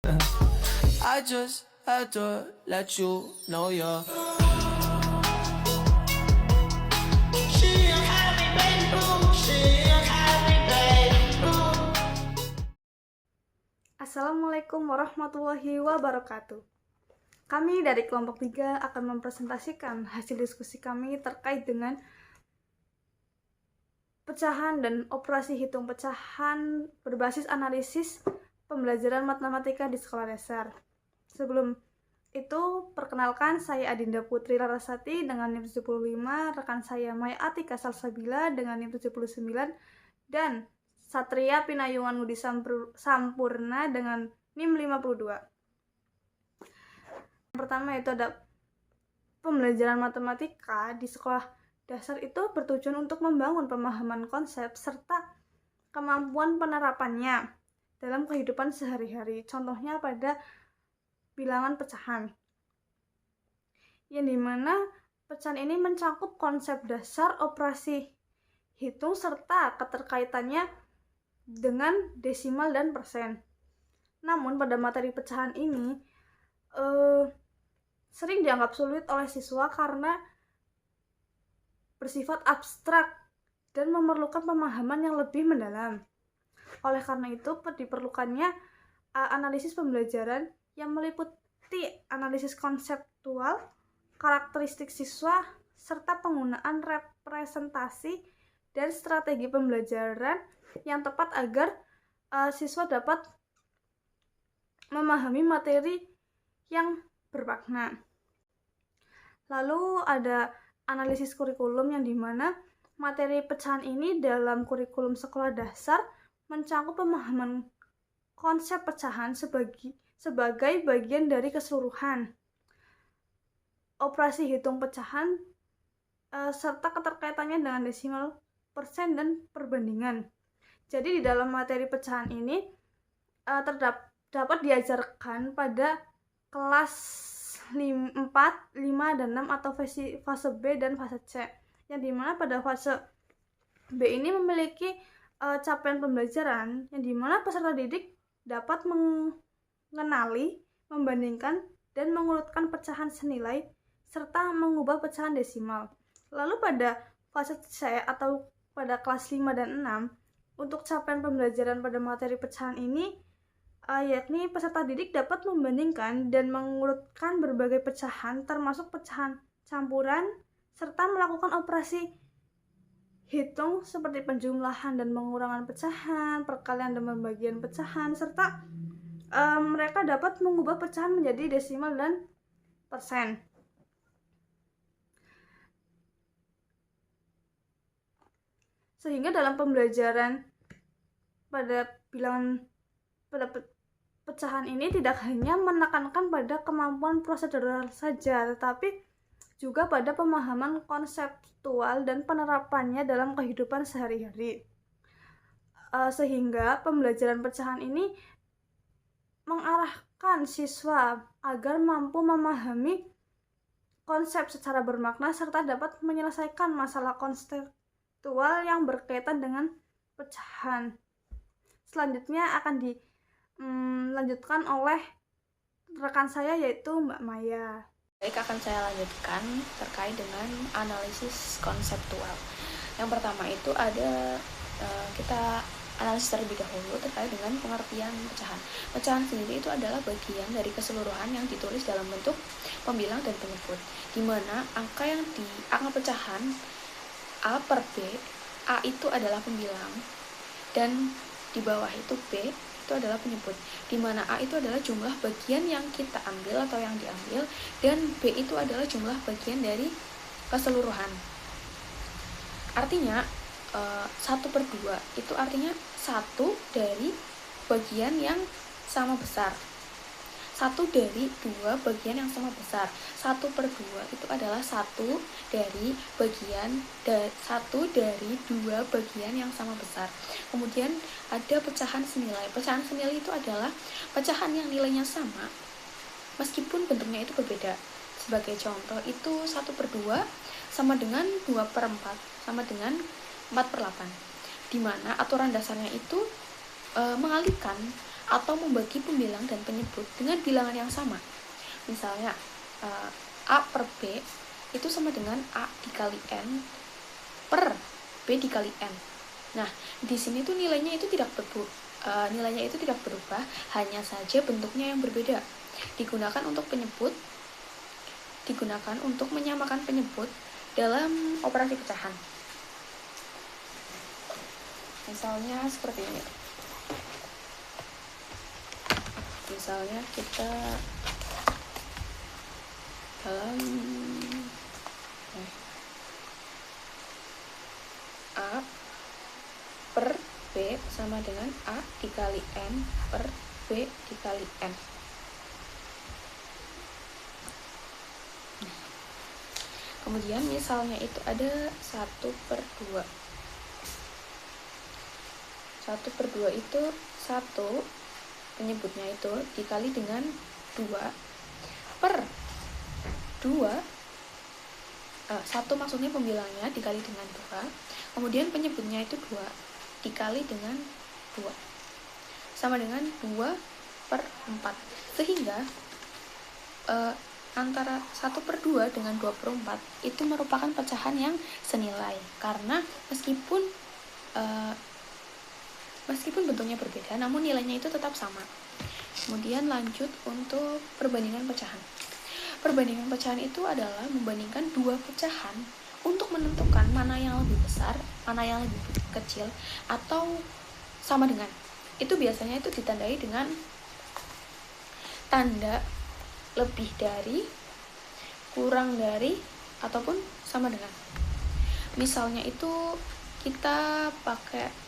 I just had to let you know you're. Assalamualaikum warahmatullahi wabarakatuh. Kami dari kelompok 3 akan mempresentasikan hasil diskusi kami terkait dengan pecahan dan operasi hitung pecahan berbasis analisis pembelajaran matematika di sekolah dasar. Sebelum itu, perkenalkan saya Adinda Putri Larasati dengan NIM 75, rekan saya Maya Atika Salsabila dengan NIM 79, dan Satria Pinayungan Ngudi Sampurna dengan NIM 52. Yang pertama itu ada pembelajaran matematika di sekolah dasar itu bertujuan untuk membangun pemahaman konsep serta kemampuan penerapannya dalam kehidupan sehari-hari. Contohnya pada bilangan pecahan, yang dimana pecahan ini mencakup konsep dasar operasi hitung serta keterkaitannya dengan desimal dan persen. Namun pada materi pecahan ini sering dianggap sulit oleh siswa karena bersifat abstrak dan memerlukan pemahaman yang lebih mendalam. Oleh karena itu diperlukannya analisis pembelajaran yang meliputi analisis konseptual, karakteristik siswa, serta penggunaan representasi dan strategi pembelajaran yang tepat agar siswa dapat memahami materi yang bermakna. Lalu ada analisis kurikulum yang dimana materi pecahan ini dalam kurikulum sekolah dasar mencakup pemahaman konsep pecahan sebagai bagian dari keseluruhan operasi hitung pecahan serta keterkaitannya dengan desimal, persen, dan perbandingan. Jadi di dalam materi pecahan ini dapat diajarkan pada kelas 4, 5, dan 6 atau fase B dan fase C. Yang dimana pada fase B ini memiliki capaian pembelajaran yang dimana peserta didik dapat mengenali, membandingkan, dan mengurutkan pecahan senilai serta mengubah pecahan desimal. Lalu pada fase C atau pada kelas 5 dan 6, untuk capaian pembelajaran pada materi pecahan ini, yakni peserta didik dapat membandingkan dan mengurutkan berbagai pecahan termasuk pecahan campuran serta melakukan operasi hitung seperti penjumlahan dan pengurangan pecahan, perkalian dan pembagian pecahan, serta mereka dapat mengubah pecahan menjadi desimal dan persen. Sehingga dalam pembelajaran pada pecahan ini tidak hanya menekankan pada kemampuan prosedural saja, tetapi juga pada pemahaman konseptual dan penerapannya dalam kehidupan sehari-hari. Sehingga pembelajaran pecahan ini mengarahkan siswa agar mampu memahami konsep secara bermakna serta dapat menyelesaikan masalah konseptual yang berkaitan dengan pecahan. Selanjutnya akan dilanjutkan oleh rekan saya yaitu Mbak Maya. Baik, akan saya lanjutkan terkait dengan analisis konseptual. Yang pertama itu ada kita analisis terlebih dahulu terkait dengan pengertian pecahan. Pecahan sendiri itu adalah bagian dari keseluruhan yang ditulis dalam bentuk pembilang dan penyebut, di mana angka pecahan A per B, A itu adalah pembilang dan di bawah itu B itu adalah penyebut, di mana A itu adalah jumlah bagian yang kita ambil atau yang diambil, dan B itu adalah jumlah bagian dari keseluruhan. Artinya 1/2 itu artinya 1 dari bagian yang sama besar, 1 dari 2 bagian yang sama besar. 1/2 itu adalah 1 dari 2 bagian yang sama besar. Kemudian ada pecahan senilai. Pecahan senilai itu adalah pecahan yang nilainya sama meskipun bentuknya itu berbeda. Sebagai contoh itu 1/2 sama dengan 2/4 sama dengan 4/8, di mana aturan dasarnya itu mengalihkan atau membagi pembilang dan penyebut dengan bilangan yang sama. Misalnya A per B itu sama dengan A dikali N per B dikali N. Nah, di sini tuh nilainya itu tidak berubah, hanya saja bentuknya yang berbeda. Digunakan untuk menyamakan penyebut dalam operasi pecahan. Misalnya seperti ini. Misalnya kita dalam A per B sama dengan A dikali N per B dikali N. Kemudian misalnya itu ada 1/2. 1/2 itu 1 penyebutnya itu dikali dengan 2 per 2. 1 maksudnya pembilangnya dikali dengan 2. Kemudian penyebutnya itu 2 dikali dengan 2. Sama dengan 2/4. Sehingga antara 1/2 dengan 2/4 itu merupakan pecahan yang senilai. Karena meskipun bentuknya berbeda, namun nilainya itu tetap sama. Kemudian lanjut untuk perbandingan pecahan. Perbandingan pecahan itu adalah membandingkan dua pecahan untuk menentukan mana yang lebih besar, mana yang lebih kecil, atau sama dengan. Itu biasanya itu ditandai dengan tanda lebih dari, kurang dari, ataupun sama dengan. Misalnya itu kita pakai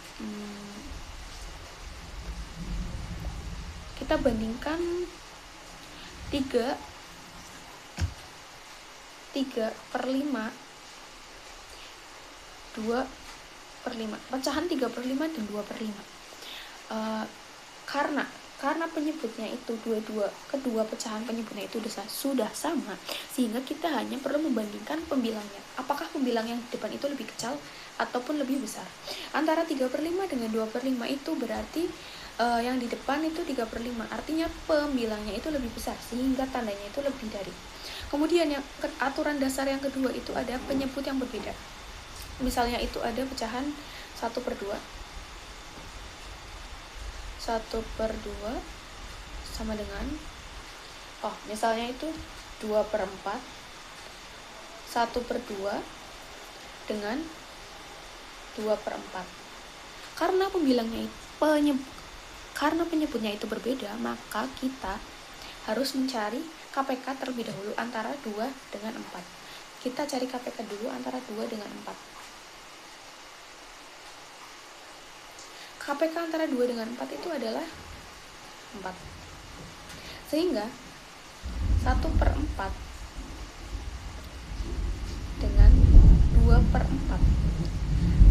kita bandingkan 3/5, 2/5, pecahan 3/5 dan 2/5. Karena penyebutnya itu kedua pecahan penyebutnya itu sudah sama, sehingga kita hanya perlu membandingkan pembilangnya. Apakah pembilang yang di depan itu lebih kecil ataupun lebih besar? Antara 3/5 dengan 2/5 itu berarti yang di depan itu 3/5, artinya pembilangnya itu lebih besar, sehingga tandanya itu lebih dari. Kemudian yang aturan dasar yang kedua itu ada penyebut yang berbeda. Misalnya itu ada pecahan 1/2. 1/2 sama dengan, misalnya itu 2/4. 1/2 dengan 2/4. Karena penyebutnya itu berbeda, maka kita harus mencari KPK terlebih dahulu antara 2 dengan 4. Kita cari KPK dulu antara 2 dengan 4. KPK antara 2 dengan 4 itu adalah 4. Sehingga 1/4 dengan 2/4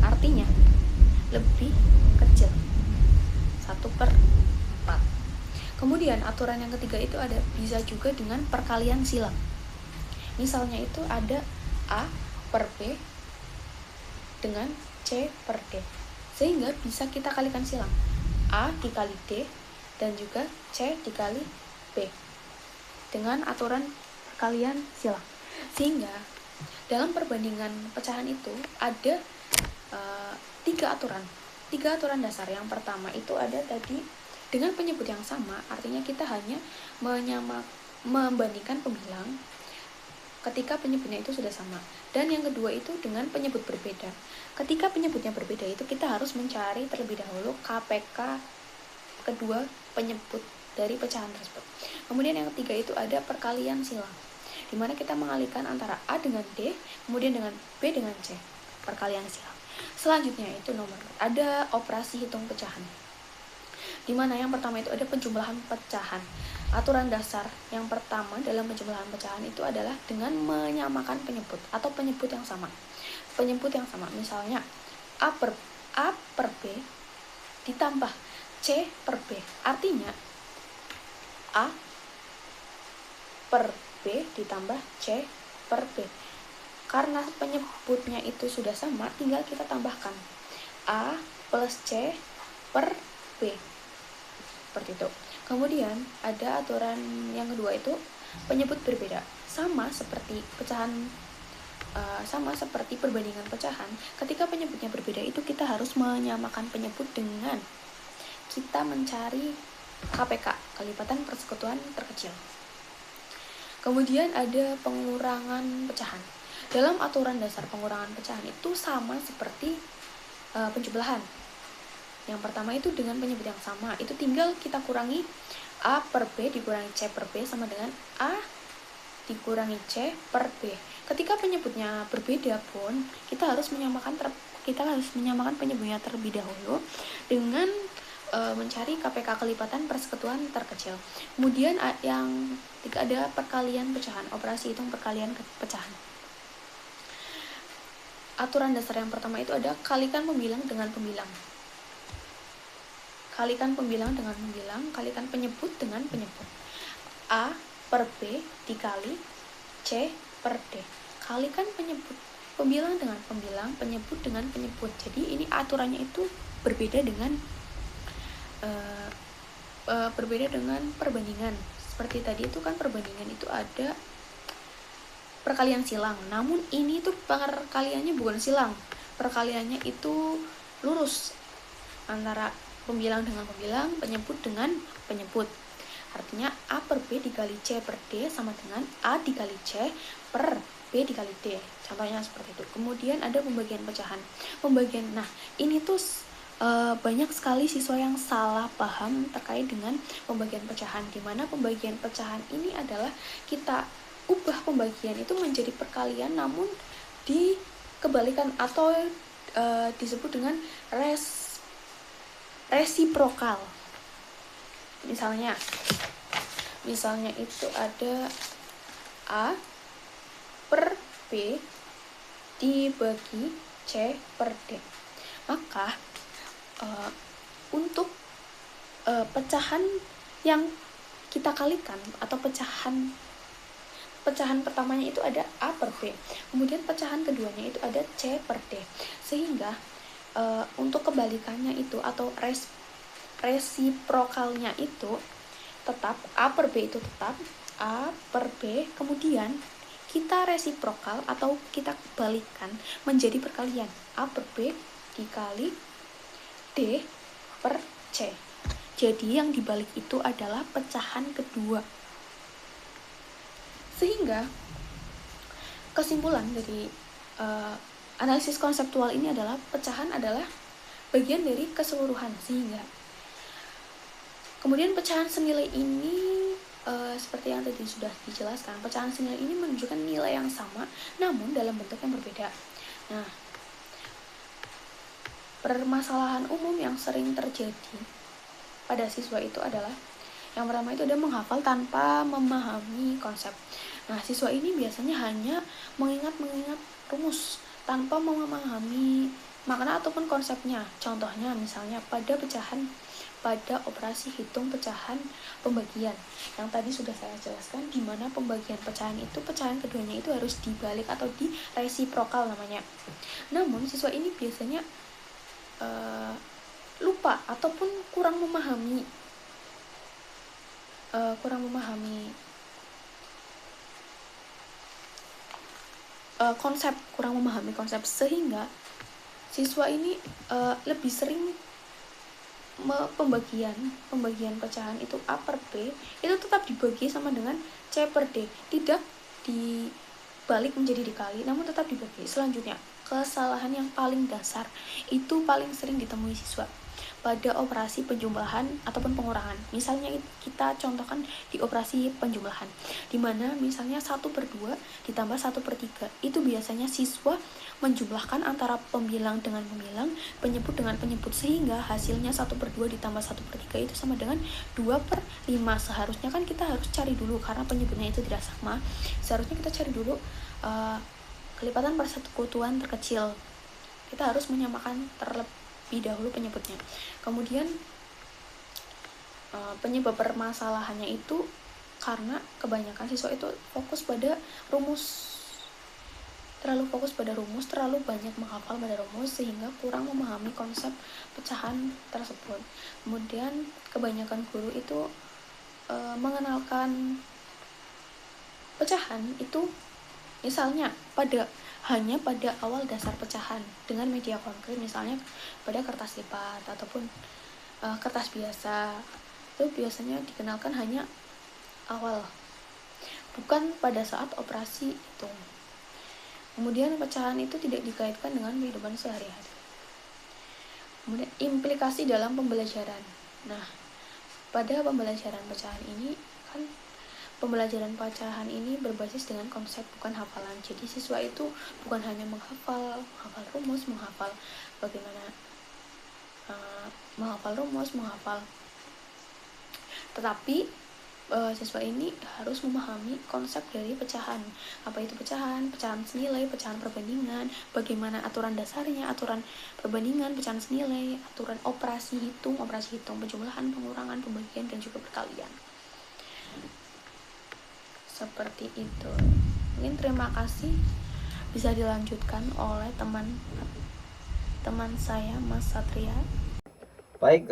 artinya lebih kecil 1/4. Kemudian aturan yang ketiga itu ada bisa juga dengan perkalian silang. Misalnya itu ada A per B dengan C per D, sehingga bisa kita kalikan silang A dikali D dan juga C dikali B dengan aturan perkalian silang. Sehingga dalam perbandingan pecahan itu ada 3 aturan dasar. Yang pertama itu ada tadi dengan penyebut yang sama, artinya kita hanya membandingkan pembilang ketika penyebutnya itu sudah sama. Dan yang kedua itu dengan penyebut berbeda. Ketika penyebutnya berbeda itu kita harus mencari terlebih dahulu KPK kedua penyebut dari pecahan tersebut. Kemudian yang ketiga itu ada perkalian silang, di mana kita mengalihkan antara A dengan D, kemudian dengan B dengan C, perkalian silang. Selanjutnya itu ada operasi hitung pecahan, di mana yang pertama itu ada penjumlahan pecahan. Aturan dasar yang pertama dalam penjumlahan pecahan itu adalah dengan menyamakan penyebut atau penyebut yang sama. Misalnya A per B ditambah C per B, artinya A per B ditambah C per B. Karena penyebutnya itu sudah sama, tinggal kita tambahkan A plus C per B. seperti itu. Kemudian ada aturan yang kedua itu penyebut berbeda, sama seperti perbandingan pecahan. Ketika penyebutnya berbeda itu kita harus menyamakan penyebut dengan kita mencari KPK, kelipatan persekutuan terkecil. Kemudian ada pengurangan pecahan. Dalam aturan dasar pengurangan pecahan itu sama seperti penjumlahan. Yang pertama itu dengan penyebut yang sama, itu tinggal kita kurangi A per B dikurangi C per B sama dengan A dikurangi C per B. Ketika penyebutnya berbeda pun kita harus menyamakan penyebutnya terlebih dahulu dengan mencari KPK kelipatan persekutuan terkecil. Kemudian yang ketiga ada perkalian pecahan, operasi hitung perkalian pecahan. Aturan dasar yang pertama itu ada kalikan pembilang dengan pembilang. Kalikan pembilang dengan pembilang, kalikan penyebut dengan penyebut. A per B dikali C per D. Kalikan pembilang dengan pembilang, penyebut dengan penyebut. Jadi ini aturannya itu berbeda dengan perbandingan. Seperti tadi itu kan perbandingan itu ada perkalian silang. Namun ini tuh perkaliannya bukan silang. Perkaliannya itu lurus antara pembilang dengan pembilang, penyebut dengan penyebut. Artinya A per B dikali C per D sama dengan A dikali C per B dikali D. Contohnya seperti itu. Kemudian ada pembagian pecahan. Nah ini tuh banyak sekali siswa yang salah paham terkait dengan pembagian pecahan, di mana pembagian pecahan ini adalah kita ubah pembagian itu menjadi perkalian namun dikebalikan atau disebut dengan resiprokal. Misalnya itu ada A per B dibagi C per D. Maka untuk pecahan yang kita kalikan atau pecahan pertamanya itu ada A per B, kemudian pecahan keduanya itu ada C per D, sehingga untuk kebalikannya itu atau resiprokalnya itu tetap A per B itu tetap A per B, kemudian kita resiprokal atau kita balikan menjadi perkalian A per B dikali D per C. Jadi yang dibalik itu adalah pecahan kedua. Sehingga kesimpulan dari analisis konseptual ini adalah pecahan adalah bagian dari keseluruhan. Sehingga kemudian pecahan senilai ini seperti yang tadi sudah dijelaskan, pecahan senilai ini menunjukkan nilai yang sama namun dalam bentuk yang berbeda. Nah, permasalahan umum yang sering terjadi pada siswa itu adalah yang pertama itu ada menghafal tanpa memahami konsep. Nah, siswa ini biasanya hanya mengingat rumus tanpa memahami makna ataupun konsepnya. Contohnya misalnya pada operasi hitung pecahan pembagian yang tadi sudah saya jelaskan, di mana pembagian pecahan itu pecahan keduanya itu harus dibalik atau di resiprokal namanya. Namun siswa ini biasanya lupa ataupun kurang memahami konsep, sehingga siswa ini lebih sering pembagian pecahan itu A per B itu tetap dibagi sama dengan C per D, tidak dibalik menjadi dikali namun tetap dibagi. Selanjutnya, kesalahan yang paling dasar itu paling sering ditemui siswa pada operasi penjumlahan ataupun pengurangan. Misalnya kita contohkan di operasi penjumlahan, di mana misalnya 1/2 ditambah 1/3. Itu biasanya siswa menjumlahkan antara pembilang dengan pembilang, penyebut dengan penyebut, sehingga hasilnya 1/2 ditambah 1/3 itu sama dengan 2/5. Seharusnya kan kita harus cari dulu, karena penyebutnya itu tidak sama, seharusnya kita cari dulu kelipatan persekutuan terkecil. Kita harus menyamakan terlebih dahulu penyebutnya. Kemudian penyebab permasalahannya itu karena kebanyakan siswa itu fokus pada rumus terlalu fokus pada rumus, terlalu banyak menghafal pada rumus sehingga kurang memahami konsep pecahan tersebut. Kemudian kebanyakan guru itu mengenalkan pecahan itu misalnya hanya pada awal dasar pecahan dengan media konkret, misalnya pada kertas lipat ataupun kertas biasa. Itu biasanya dikenalkan hanya awal, bukan pada saat operasi itu. Kemudian pecahan itu tidak dikaitkan dengan kehidupan sehari-hari. Kemudian implikasi dalam pembelajaran. Nah, pada pembelajaran pecahan ini kan pembelajaran pecahan ini berbasis dengan konsep bukan hafalan. Jadi siswa itu bukan hanya menghafal rumus, menghafal bagaimana menghafal rumus, tetapi siswa ini harus memahami konsep dari pecahan. Apa itu pecahan senilai, pecahan perbandingan, bagaimana aturan dasarnya, aturan perbandingan, pecahan senilai, aturan operasi hitung, penjumlahan, pengurangan, pembagian, dan juga perkalian. Seperti itu. Mungkin terima kasih, bisa dilanjutkan oleh teman saya Mas Satria. Baik,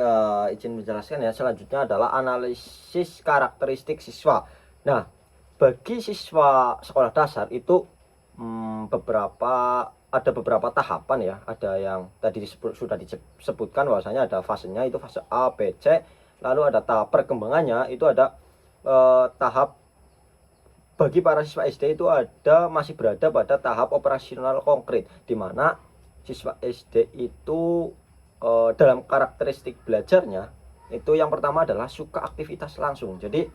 izin menjelaskan ya. Selanjutnya adalah analisis karakteristik siswa. Nah, bagi siswa sekolah dasar itu ada beberapa tahapan ya. Ada yang tadi sudah disebutkan bahwasanya ada fasenya, itu fase A, B, C. Lalu ada tahap perkembangannya, itu ada tahap bagi para siswa SD itu masih berada pada tahap operasional konkret, di mana siswa SD itu dalam karakteristik belajarnya itu yang pertama adalah suka aktivitas langsung. Jadi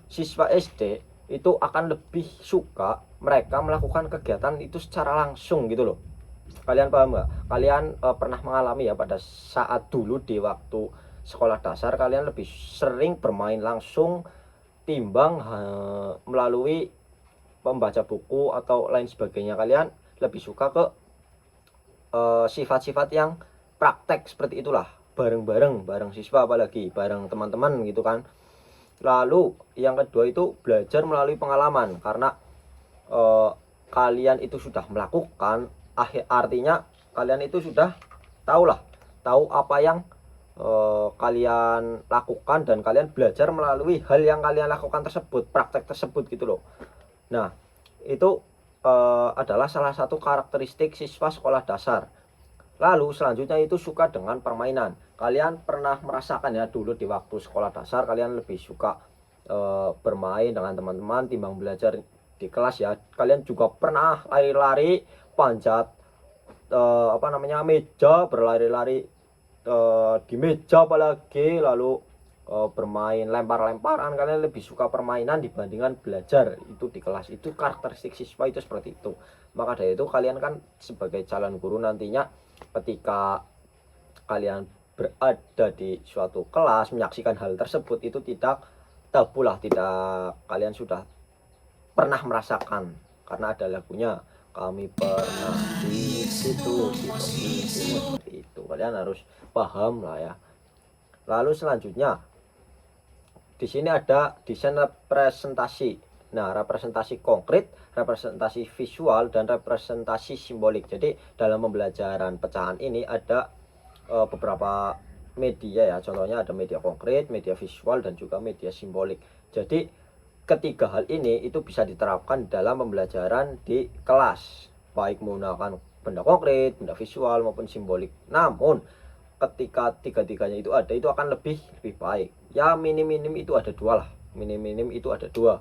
siswa SD itu akan lebih suka mereka melakukan kegiatan itu secara langsung gitu loh. Kalian paham nggak? Kalian pernah mengalami ya pada saat dulu di waktu sekolah dasar kalian lebih sering bermain langsung timbang melalui membaca buku atau lain sebagainya. Kalian lebih suka ke sifat-sifat yang praktek seperti itulah, bareng siswa, apalagi bareng teman-teman gitu kan. Lalu yang kedua itu belajar melalui pengalaman, karena kalian itu sudah melakukan, artinya kalian itu sudah tahu apa yang kalian lakukan, dan kalian belajar melalui hal yang kalian lakukan tersebut, praktek tersebut gitu loh. Nah, itu adalah salah satu karakteristik siswa sekolah dasar. Lalu selanjutnya itu suka dengan permainan. Kalian pernah merasakan ya dulu di waktu sekolah dasar kalian lebih suka bermain dengan teman-teman timbang belajar di kelas ya. Kalian juga pernah lari-lari, panjat meja, berlari-lari di meja apalagi, lalu bermain lempar-lemparan. Kalian lebih suka permainan dibandingkan belajar itu di kelas. Itu karakteristik siswa itu seperti itu. Maka dari itu kalian kan sebagai calon guru nantinya ketika kalian berada di suatu kelas menyaksikan hal tersebut itu tidak kalian sudah pernah merasakan, karena ada lagunya, kami pernah di situ seperti itu. Kalian harus paham lah ya. Lalu selanjutnya di sini ada desain representasi. Nah, representasi konkret, representasi visual, dan representasi simbolik. Jadi dalam pembelajaran pecahan ini ada beberapa media ya. Contohnya ada media konkret, media visual, dan juga media simbolik. Jadi ketiga hal ini itu bisa diterapkan dalam pembelajaran di kelas, baik menggunakan benda konkret, benda visual, maupun simbolik. Namun ketika tiga-tiganya itu ada, itu akan lebih baik. Ya minim-minim itu ada dua lah. Minim-minim itu ada dua.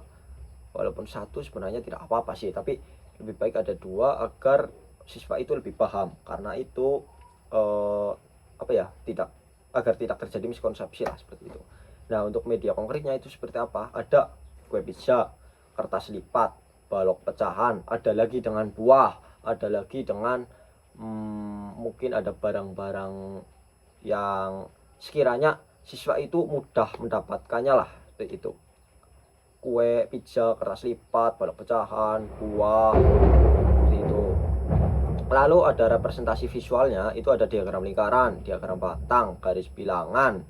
Walaupun satu sebenarnya tidak apa-apa sih, tapi lebih baik ada dua agar siswa itu lebih paham. Karena itu agar tidak terjadi miskonsepsi lah seperti itu. Nah, untuk media konkretnya itu seperti apa? Ada kue pizza, kertas lipat, balok pecahan, ada lagi dengan buah, ada lagi dengan mungkin ada barang-barang yang sekiranya siswa itu mudah mendapatkannya lah, seperti itu. Kue, pizza, kertas lipat, balok pecahan, buah, seperti itu. Lalu ada representasi visualnya, itu ada diagram lingkaran, diagram batang, garis bilangan,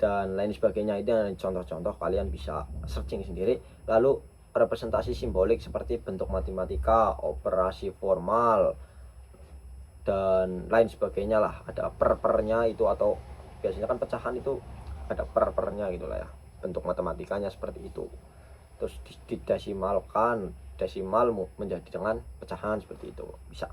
dan lain sebagainya. Itu contoh-contoh, kalian bisa searching sendiri. Lalu representasi simbolik seperti bentuk matematika, operasi formal, dan lain sebagainya lah. Ada per-pernya itu, atau biasanya kan pecahan itu ada per-pernya gitu lah ya, bentuk matematikanya seperti itu. Terus didesimalkan, desimal menjadi dengan pecahan seperti itu bisa.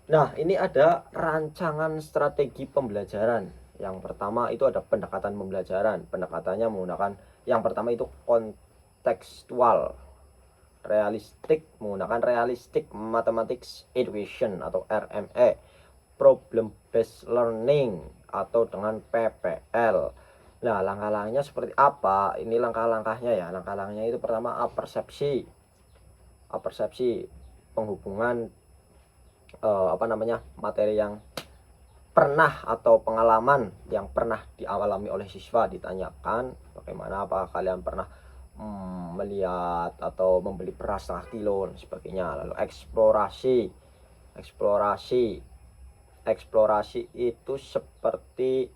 Nah, ini ada rancangan strategi pembelajaran. Yang pertama itu ada pendekatan pembelajaran. Pendekatannya menggunakan, yang pertama itu kontekstual, realistik, menggunakan realistic mathematics education atau RME, problem based learning atau dengan PPL. Nah, langkah-langkahnya seperti apa? Ini langkah-langkahnya ya. Langkah-langkahnya itu pertama apersepsi, penghubungan materi yang pernah atau pengalaman yang pernah dialami oleh siswa, ditanyakan bagaimana, apa kalian pernah melihat atau membeli beras setengah kilo dan sebagainya. Lalu eksplorasi itu seperti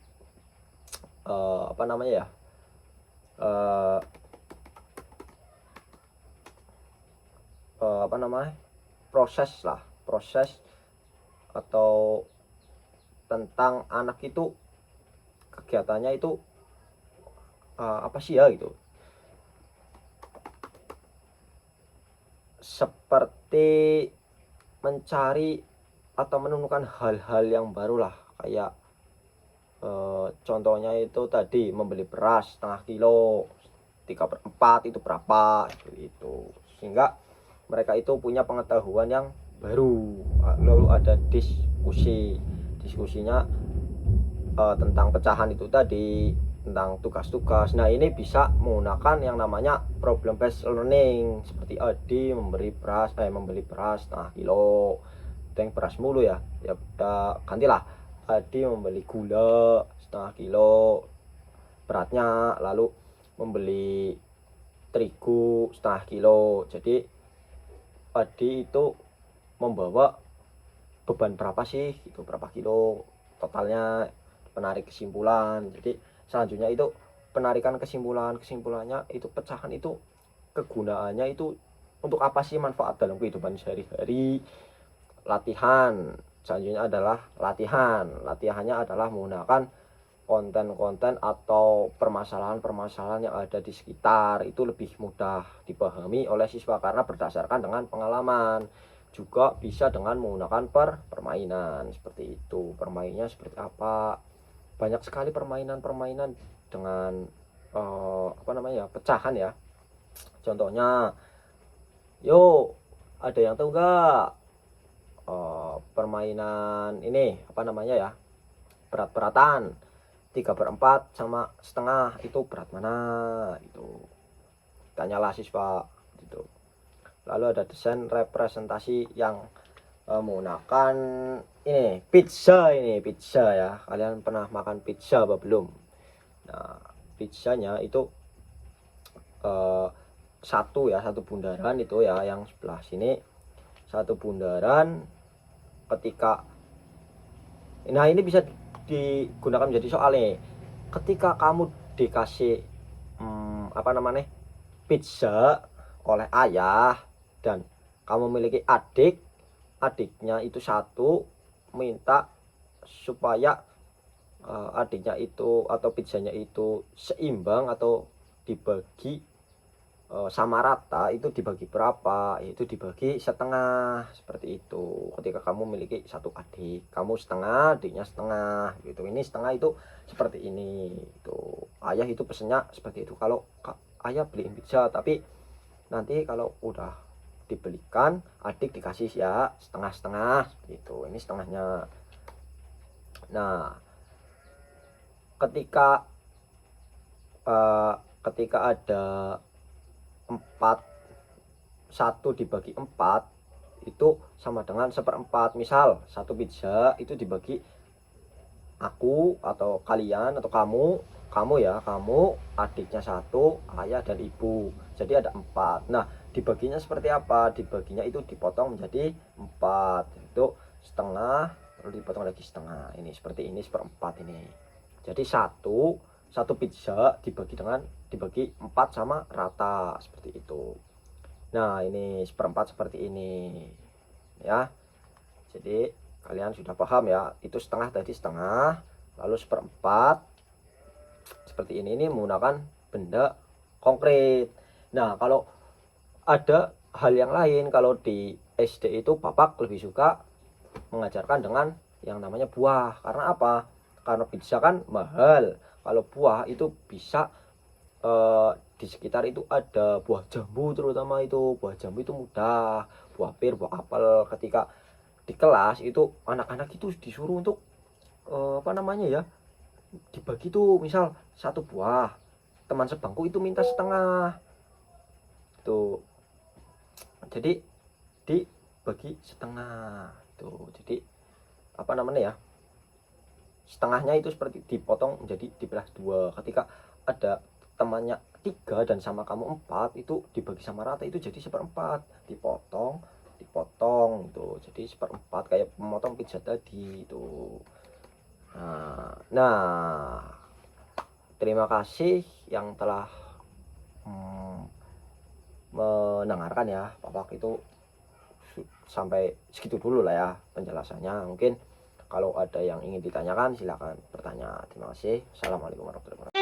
proses atau tentang anak itu kegiatannya itu apa sih ya gitu, seperti mencari atau menemukan hal-hal yang baru lah, kayak contohnya itu tadi membeli beras setengah kilo 3/4 itu berapa gitu, sehingga mereka itu punya pengetahuan yang baru. Lalu ada diskusinya tentang pecahan itu tadi, tentang tugas-tugas. Nah, ini bisa menggunakan yang namanya problem based learning, seperti Adi membeli beras setengah kilo, yang beras mulu ya gantilah Adi membeli gula setengah kilo beratnya, lalu membeli terigu setengah kilo. Jadi Adi itu membawa beban berapa sih gitu, berapa kilo totalnya, penarik kesimpulan. Jadi selanjutnya itu penarikan kesimpulannya itu pecahan itu kegunaannya itu untuk apa sih, manfaat dalam kehidupan sehari-hari. Latihan selanjutnya adalah latihannya adalah menggunakan konten-konten atau permasalahan-permasalahan yang ada di sekitar, itu lebih mudah dipahami oleh siswa karena berdasarkan dengan pengalaman. Juga bisa dengan menggunakan permainan seperti itu. Permainannya seperti apa? Banyak sekali permainan dengan pecahan ya. Contohnya, yuk ada yang tahu nggak permainan ini berat-beratan 3/4 sama setengah itu berat mana itu, tanyalah siswa gitu. Lalu ada desain representasi yang menggunakan pizza ya. Kalian pernah makan pizza apa belum? Nah, pizzanya itu satu bundaran itu ya, yang sebelah sini satu bundaran. Ini bisa digunakan menjadi soal nih. Ketika kamu dikasih pizza oleh ayah dan kamu memiliki adiknya itu satu, minta supaya adiknya itu atau pizzanya itu seimbang atau dibagi sama rata, itu dibagi berapa? Itu dibagi setengah, seperti itu. Ketika kamu memiliki satu adik, kamu setengah, adiknya setengah gitu. Ini setengah itu seperti ini itu. Ayah itu pesennya seperti itu. Kalau ayah beliin pizza, tapi nanti kalau udah dibelikan, adik dikasih ya setengah-setengah gitu. Ini setengahnya. Nah, ketika ada 1 dibagi 4 itu sama dengan 1/4. Misal satu pizza itu dibagi aku atau kalian atau kamu, adiknya 1, ayah dan ibu, jadi ada 4. Nah, dibaginya seperti apa? Dibaginya itu dipotong menjadi 4, itu setengah lalu dipotong lagi setengah. Ini seperti ini 1/4 ini. Jadi 1 satu pizza dibagi 4 sama rata seperti itu. Nah, ini seperempat seperti ini ya. Jadi kalian sudah paham ya, itu setengah tadi setengah, lalu seperempat seperti ini menggunakan benda konkret. Nah, kalau ada hal yang lain, kalau di SD itu Bapak lebih suka mengajarkan dengan yang namanya buah. Karena apa? Karena pizza kan mahal. Kalau buah itu bisa di sekitar itu ada buah jambu, terutama itu buah jambu itu mudah, buah pir, buah apel. Ketika di kelas itu anak-anak itu disuruh untuk apa namanya ya, dibagi tuh, misal satu buah, teman sebangku itu minta setengah tuh, jadi dibagi setengah tuh. Jadi apa namanya ya, setengahnya itu seperti dipotong menjadi dibelah dua. Ketika ada temannya 3 dan sama kamu 4, itu dibagi sama rata, itu jadi seperempat, dipotong itu jadi seperempat, kayak memotong pizza tadi itu. Nah, terima kasih yang telah mendengarkan ya. Bapak itu sampai segitu dulu lah ya penjelasannya. Mungkin kalau ada yang ingin ditanyakan silakan bertanya. Terima kasih. Assalamualaikum warahmatullahi wabarakatuh.